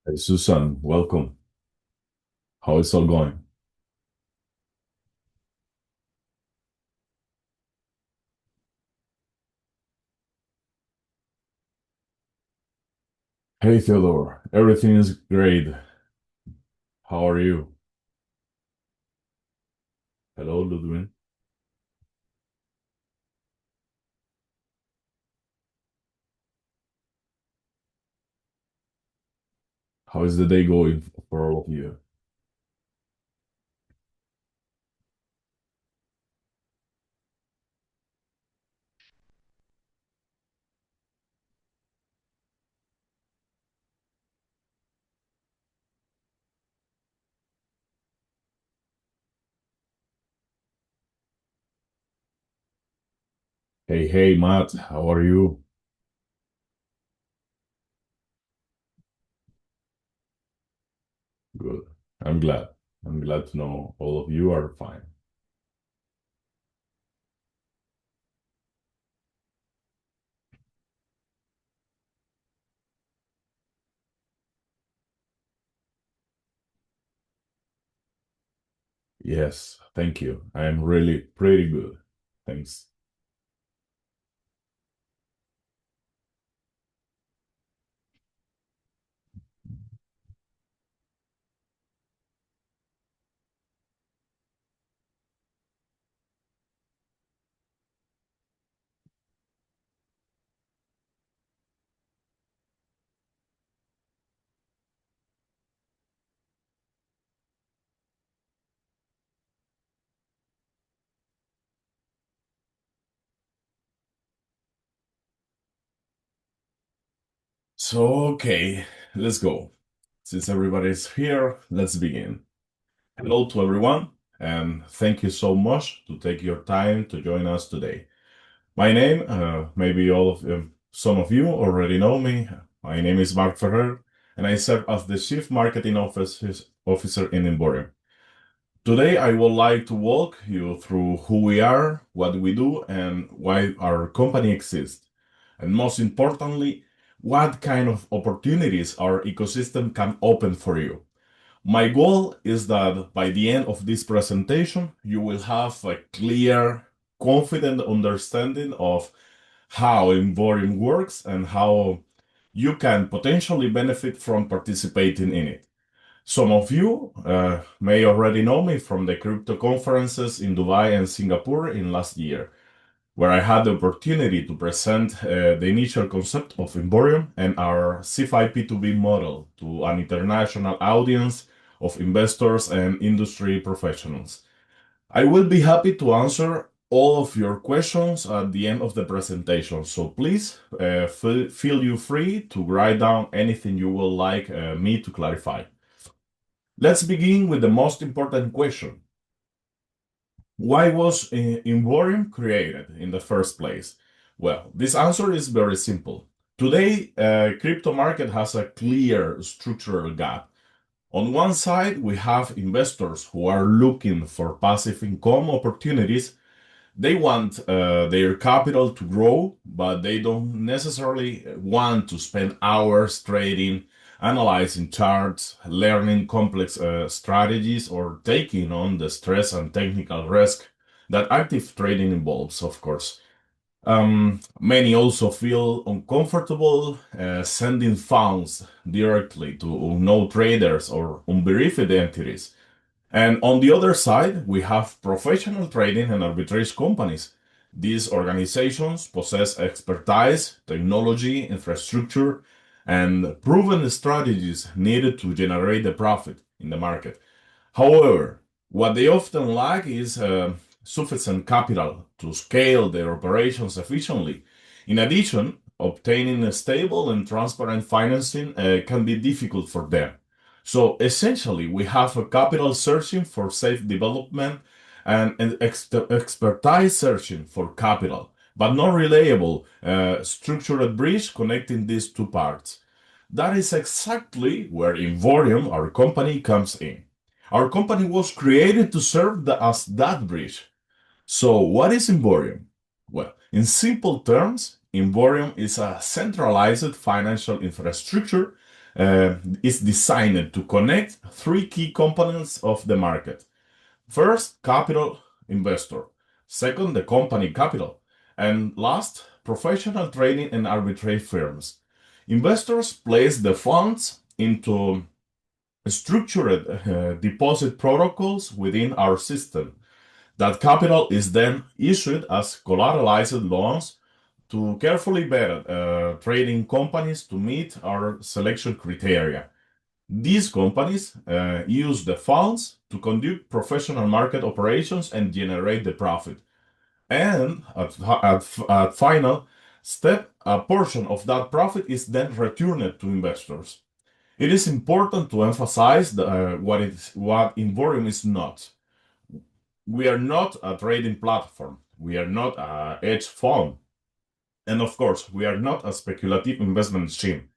Hey, Susan, welcome. How is all going? Hey, Theodore. Everything is great. How are you? Hello, Ludwin. How is the day going for all of you? Hey, Matt. How are you? Good. I'm glad. I'm glad to know all of you are fine. Yes, thank you. I am really pretty good. Thanks. So, okay, let's go. Since everybody's here, let's begin. Hello to everyone, and thank you so much to take your time to join us today. My name, maybe some of you already know me. My name is Marc Ferrer, and I serve as the Chief Marketing Officer in Invorium. Today, I would like to walk you through who we are, what we do, and why our company exists. And most importantly, what kind of opportunities our ecosystem can open for you. My goal is that by the end of this presentation, you will have a clear, confident understanding of how Invorium works and how you can potentially benefit from participating in it. Some of you may already know me from the crypto conferences in Dubai and Singapore in last year, where I had the opportunity to present the initial concept of Invorium and our C5P2B model to an international audience of investors and industry professionals. I will be happy to answer all of your questions at the end of the presentation. So please feel you free to write down anything you would like me to clarify. Let's begin with the most important question. Why was Invorium created in the first place? Well, this answer is very simple. Today, crypto market has a clear structural gap. On one side, we have investors who are looking for passive income opportunities. They want their capital to grow, but they don't necessarily want to spend hours trading, analyzing charts, learning complex strategies, or taking on the stress and technical risk that active trading involves, of course. Many also feel uncomfortable sending funds directly to no traders or unverified entities. And on the other side, we have professional trading and arbitrage companies. These organizations possess expertise, technology, infrastructure, and proven strategies needed to generate the profit in the market. However, what they often lack is sufficient capital to scale their operations efficiently. In addition, obtaining a stable and transparent financing can be difficult for them. So essentially, we have a capital searching for safe development and an expertise searching for capital, but not reliable structured bridge connecting these two parts. That is exactly where Invorium, our company, comes in. Our company was created to serve as that bridge. So, what is Invorium? Well, in simple terms, Invorium is a centralized financial infrastructure is designed to connect three key components of the market. First, capital investor. Second, the company capital. And last, professional trading and arbitrage firms. Investors place the funds into structured deposit protocols within our system. That capital is then issued as collateralized loans to carefully vetted trading companies to meet our selection criteria. These companies use the funds to conduct professional market operations and generate the profit. And at final step, a portion of that profit is then returned to investors. It is important to emphasize what Invorium is not. We are not a trading platform. We are not a hedge fund. And of course, we are not a speculative investment scheme.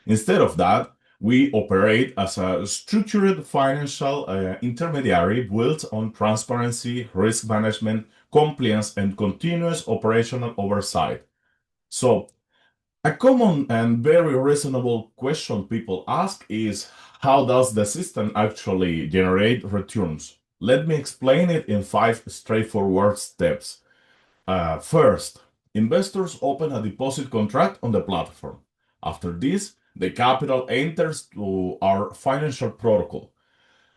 Instead of that, we operate as a structured financial intermediary built on transparency, risk management, compliance, and continuous operational oversight. So, a common and very reasonable question people ask is, how does the system actually generate returns? Let me explain it in 5 straightforward steps. First, investors open a deposit contract on the platform. After this, the capital enters to our financial protocol.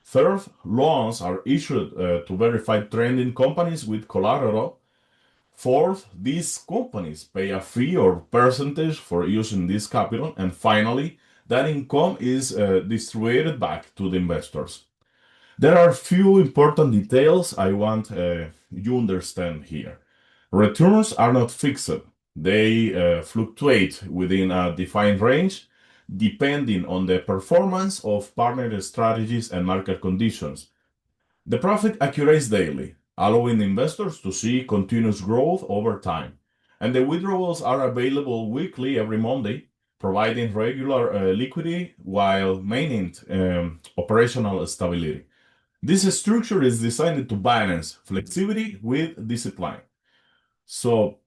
Third, loans are issued to verified trading companies with collateral. Fourth, these companies pay a fee or percentage for using this capital. And finally, that income is distributed back to the investors. There are few important details I want you understand here. Returns are not fixed. They fluctuate within a defined range depending on the performance of partner strategies and market conditions. The profit accrues daily, allowing investors to see continuous growth over time. And the withdrawals are available weekly every Monday, providing regular liquidity while maintaining operational stability. This structure is designed to balance flexibility with discipline. So,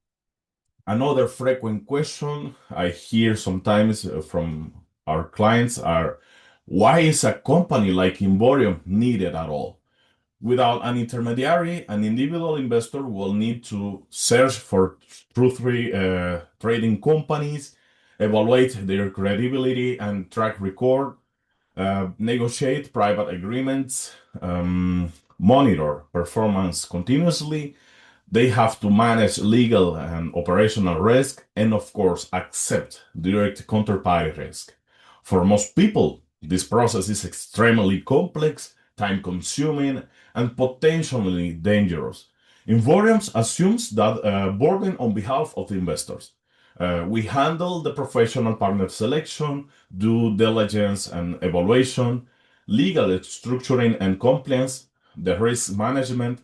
another frequent question I hear sometimes from our clients are, why is a company like Invorium needed at all? Without an intermediary, an individual investor will need to search for trustworthy trading companies, evaluate their credibility and track record, negotiate private agreements, monitor performance continuously. They have to manage legal and operational risk and, of course, accept direct counterparty risk. For most people, this process is extremely complex, time consuming, and potentially dangerous. Invorium assumes that burden on behalf of the investors. We handle the professional partner selection, due diligence and evaluation, legal structuring and compliance, the risk management,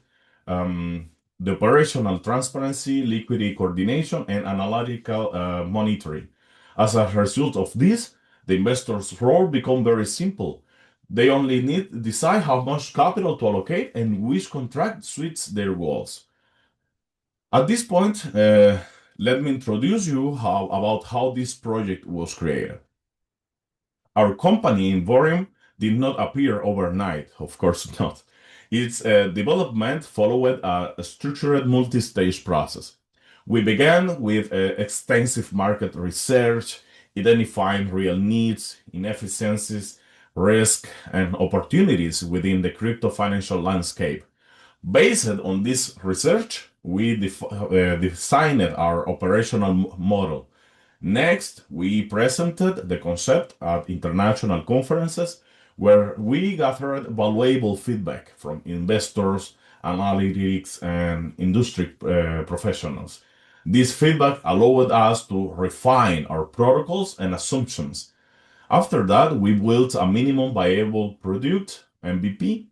the operational transparency, liquidity coordination, and analytical monitoring. As a result of this, the investor's role becomes very simple. They only need to decide how much capital to allocate and which contract suits their goals. At this point, let me introduce you about how this project was created. Our company, Invorium, did not appear overnight, of course not. Its development followed a structured multi-stage process. We began with extensive market research, identifying real needs, inefficiencies, risk, and opportunities within the crypto financial landscape. Based on this research, we designed our operational model. Next, we presented the concept at international conferences where we gathered valuable feedback from investors, analytics, and industry professionals. This feedback allowed us to refine our protocols and assumptions. After that, we built a minimum viable product, MVP,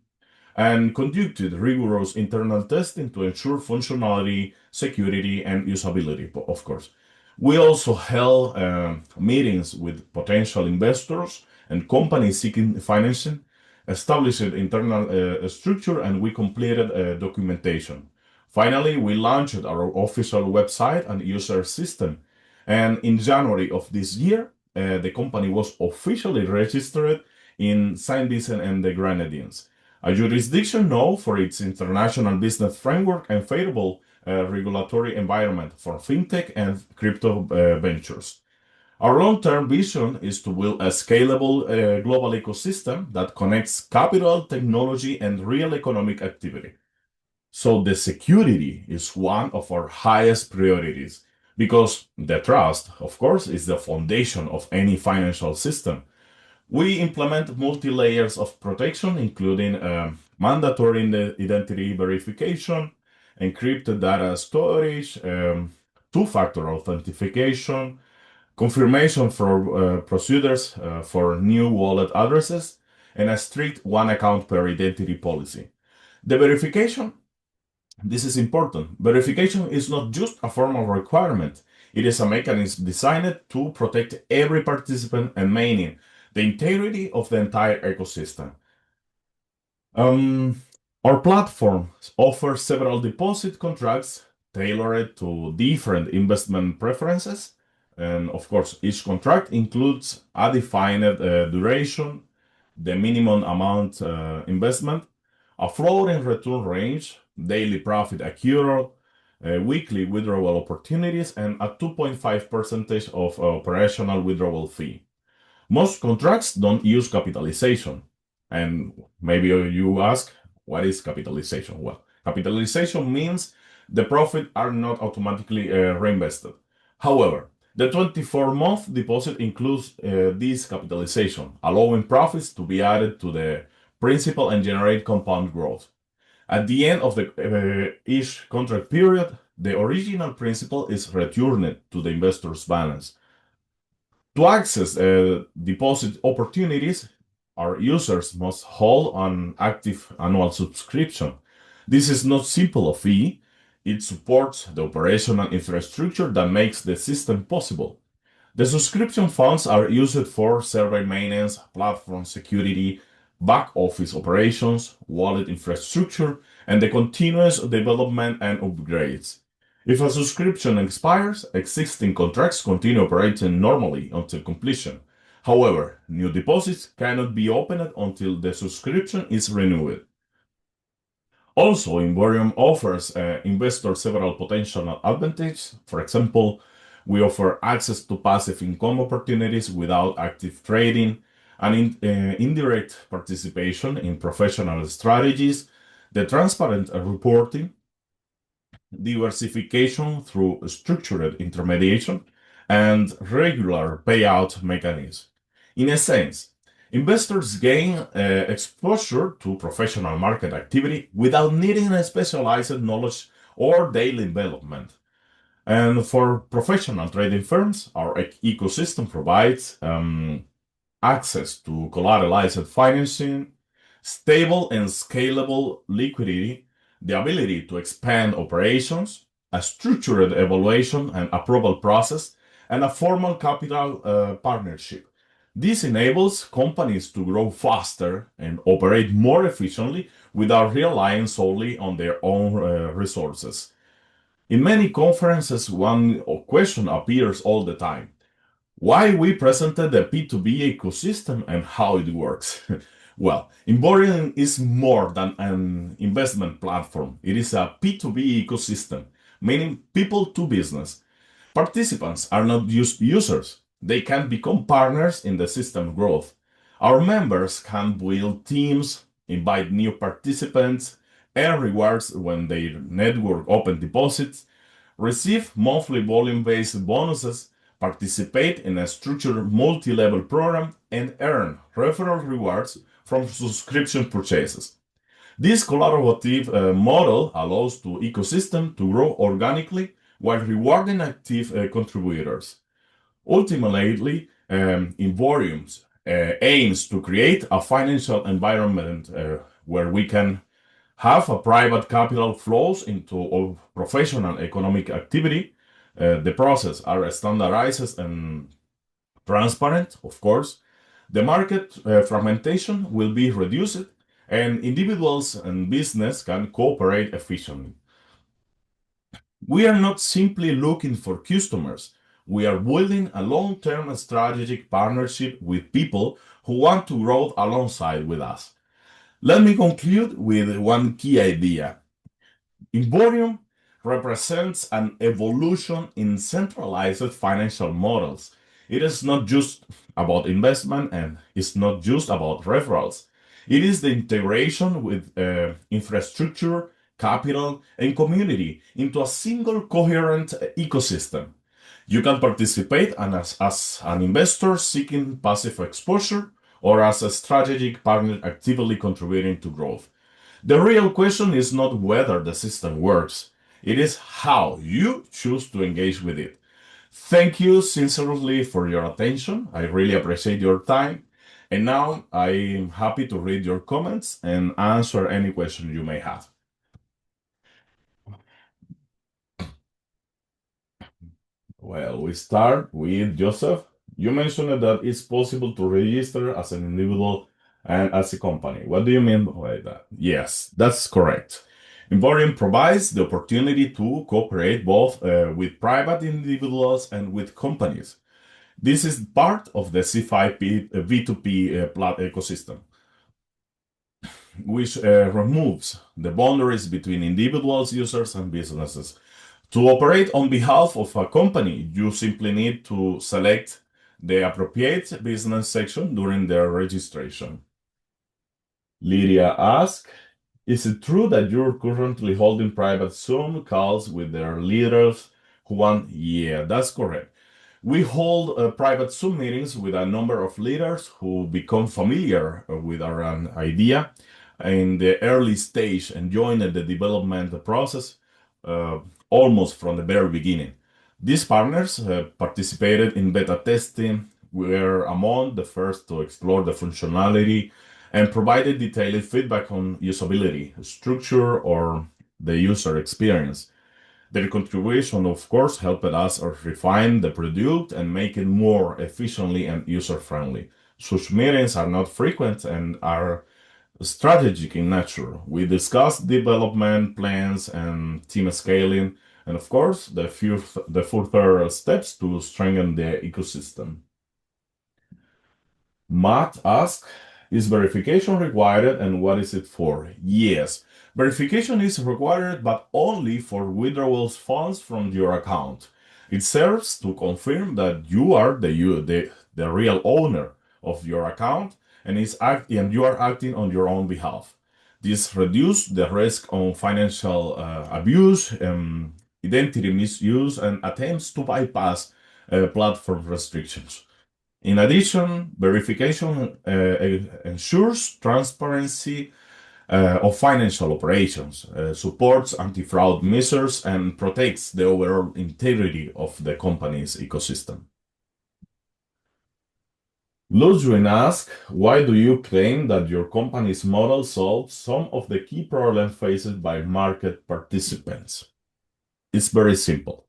and conducted rigorous internal testing to ensure functionality, security, and usability, of course. We also held meetings with potential investors and companies seeking financing, established internal structure, and we completed documentation. Finally, we launched our official website and user system. And in January of this year, the company was officially registered in Saint Vincent and the Grenadines, a jurisdiction known for its international business framework and favorable regulatory environment for fintech and crypto ventures. Our long-term vision is to build a scalable global ecosystem that connects capital, technology, and real economic activity. So the security is one of our highest priorities because the trust, of course, is the foundation of any financial system. We implement multi-layers of protection, including mandatory identity verification, encrypted data storage, two-factor authentication, confirmation for procedures for new wallet addresses, and a strict one account per identity policy. The verification, this is important. Verification is not just a formal requirement. It is a mechanism designed to protect every participant and maintain the integrity of the entire ecosystem. Um, our platform offers several deposit contracts tailored to different investment preferences. And of course, each contract includes a defined duration, the minimum amount investment, a floating return range, daily profit accrual, weekly withdrawal opportunities, and a 2.5% of operational withdrawal fee. Most contracts don't use capitalization. And maybe you ask, what is capitalization? Well, capitalization means the profit are not automatically reinvested. However, the 24-month deposit includes this capitalization, allowing profits to be added to the principal and generate compound growth. At the end of each contract period, the original principal is returned to the investor's balance. To access deposit opportunities, our users must hold an active annual subscription. This is not simple a fee, it supports the operational infrastructure that makes the system possible. The subscription funds are used for server maintenance, platform security, back office operations, wallet infrastructure, and the continuous development and upgrades. If a subscription expires, existing contracts continue operating normally until completion. However, new deposits cannot be opened until the subscription is renewed. Also, Invorium offers investors several potential advantages. For example, we offer access to passive income opportunities without active trading, and indirect participation in professional strategies, the transparent reporting, diversification through structured intermediation, and regular payout mechanisms. In a sense, investors gain exposure to professional market activity without needing a specialized knowledge or daily development. And for professional trading firms, our ecosystem provides access to collateralized financing, stable and scalable liquidity, the ability to expand operations, a structured evaluation and approval process, and a formal capital partnership. This enables companies to grow faster and operate more efficiently without relying solely on their own resources. In many conferences, one question appears all the time: why we presented the P2B ecosystem and how it works. Well, Invorium is more than an investment platform. It is a P2B ecosystem, meaning people to business. Participants are not just users. They can become partners in the system growth. Our members can build teams, invite new participants, earn rewards when their network open deposits, receive monthly volume-based bonuses, participate in a structured multi-level program, and earn referral rewards from subscription purchases. This collaborative model allows the ecosystem to grow organically while rewarding active contributors. Ultimately, Invorium aims to create a financial environment where we can have a private capital flows into professional economic activity. The process are standardized and transparent, of course. The market fragmentation will be reduced, and individuals and business can cooperate efficiently. We are not simply looking for customers. We are building a long-term strategic partnership with people who want to grow alongside with us. Let me conclude with one key idea. Invorium represents an evolution in centralized financial models. It is not just about investment and it's not just about referrals. It is the integration with infrastructure, capital, and community into a single coherent ecosystem. You can participate as an investor seeking passive exposure or as a strategic partner actively contributing to growth. The real question is not whether the system works, it is how you choose to engage with it. Thank you sincerely for your attention. I really appreciate your time. And now I am happy to read your comments and answer any question you may have. Well, we start with Joseph. You mentioned that it's possible to register as an individual and as a company. What do you mean by that? Yes, that's correct. Invorium provides the opportunity to cooperate both with private individuals and with companies. This is part of the C5P V2P ecosystem, which removes the boundaries between individuals, users, and businesses. To operate on behalf of a company, you simply need to select the appropriate business section during their registration. Lydia asks, is it true that you're currently holding private Zoom calls with their leaders who want? Yeah, that's correct. We hold private Zoom meetings with a number of leaders who become familiar with our idea in the early stage and join the development process uh, almost from the very beginning. These partners participated in beta testing, were among the first to explore the functionality, and provided detailed feedback on usability, structure, or the user experience. Their contribution, of course, helped us refine the product and make it more efficiently and user-friendly. Such meetings are not frequent and are strategic in nature. We discuss development plans and team scaling, and of course, the further steps to strengthen the ecosystem. Matt asks, is verification required and what is it for? Yes, verification is required, but only for withdrawals funds from your account. It serves to confirm that you are the real owner of your account and you are acting on your own behalf. This reduces the risk on financial abuse, identity misuse, and attempts to bypass platform restrictions. In addition, verification ensures transparency of financial operations, supports anti-fraud measures, and protects the overall integrity of the company's ecosystem. Ludwin asks, why do you claim that your company's model solves some of the key problems faced by market participants? It's very simple.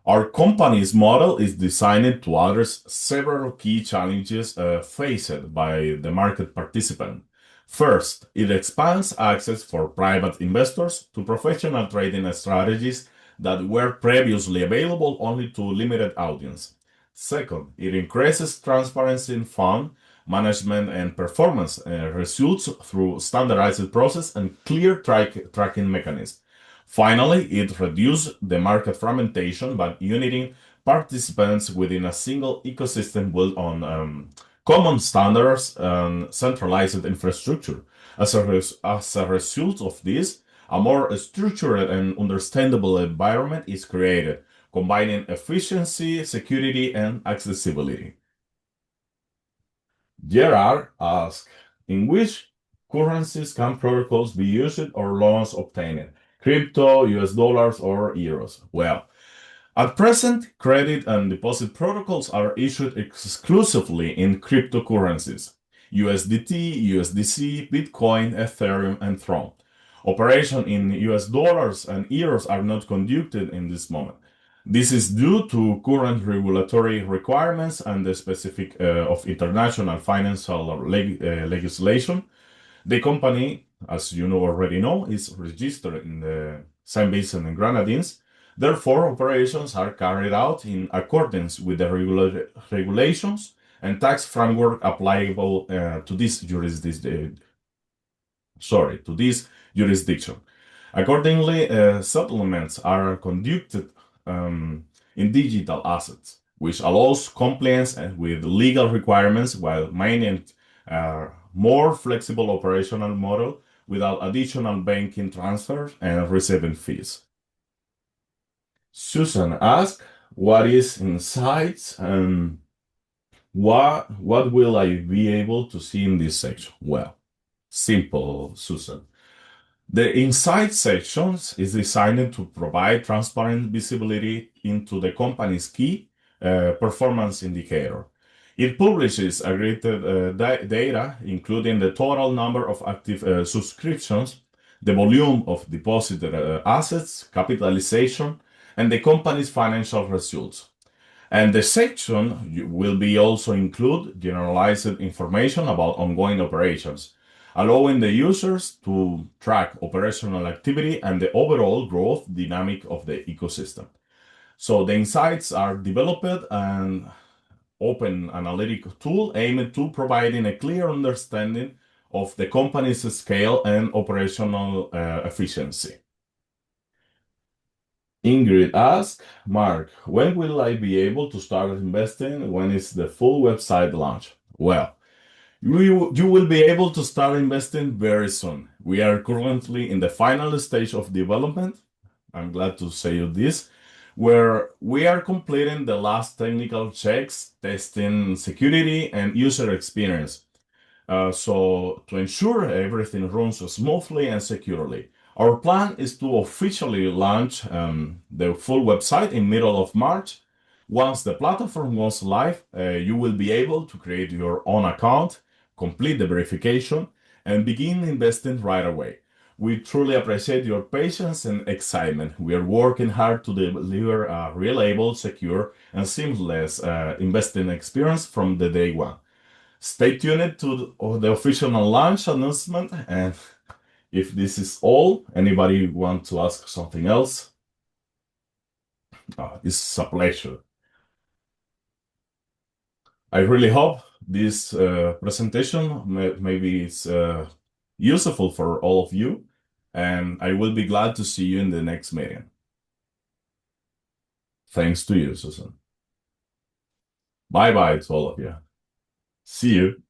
Our company's model is designed to address several key challenges faced by the market participant. First, it expands access for private investors to professional trading strategies that were previously available only to a limited audience. Second, it increases transparency in fund management and performance results through standardized process and clear tracking mechanisms. Finally, it reduces the market fragmentation by uniting participants within a single ecosystem built on common standards and centralized infrastructure. As a result of this, a more structured and understandable environment is created, combining efficiency, security, and accessibility. Gerard asks, in which currencies can protocols be used or loans obtained? Crypto, US dollars, or euros? Well, at present, credit and deposit protocols are issued exclusively in cryptocurrencies: USDT, USDC, Bitcoin, Ethereum, and Tron. Operations in US dollars and euros are not conducted in this moment. This is due to current regulatory requirements and the specific of international financial legislation. The company, as you know already know, is registered in the Saint Vincent and Grenadines. Therefore, operations are carried out in accordance with the regulations and tax framework applicable to this jurisdiction. Accordingly, settlements are conducted um, in digital assets, which allows compliance with legal requirements while maintaining a more flexible operational model without additional banking transfers and receiving fees. Susan asked, "What is insights and what will I be able to see in this section?" Well, simple, Susan. The Insight sections is designed to provide transparent visibility into the company's key performance indicator. It publishes aggregated data, including the total number of active subscriptions, the volume of deposited assets, capitalization, and the company's financial results. And the section will be also include generalized information about ongoing operations, allowing the users to track operational activity and the overall growth dynamic of the ecosystem. So the insights are developed and open analytic tool aimed to providing a clear understanding of the company's scale and operational efficiency. Ingrid asks, "Mark, when will I be able to start investing? When is the full website launch?" Well, you will be able to start investing very soon. We are currently in the final stage of development. I'm glad to say you this, where we are completing the last technical checks, testing security and user experience. So to ensure everything runs smoothly and securely, our plan is to officially launch the full website in middle of March. Once the platform goes live, you will be able to create your own account, complete the verification, and begin investing right away. We truly appreciate your patience and excitement. We are working hard to deliver a reliable, secure, and seamless investing experience from the day one. Stay tuned to the official launch announcement. And if this is all, anybody want to ask something else? It's a pleasure. I really hope this presentation maybe it's useful for all of you, and I will be glad to see you in the next meeting. Thanks to you, Susan. Bye bye to all of you. See you.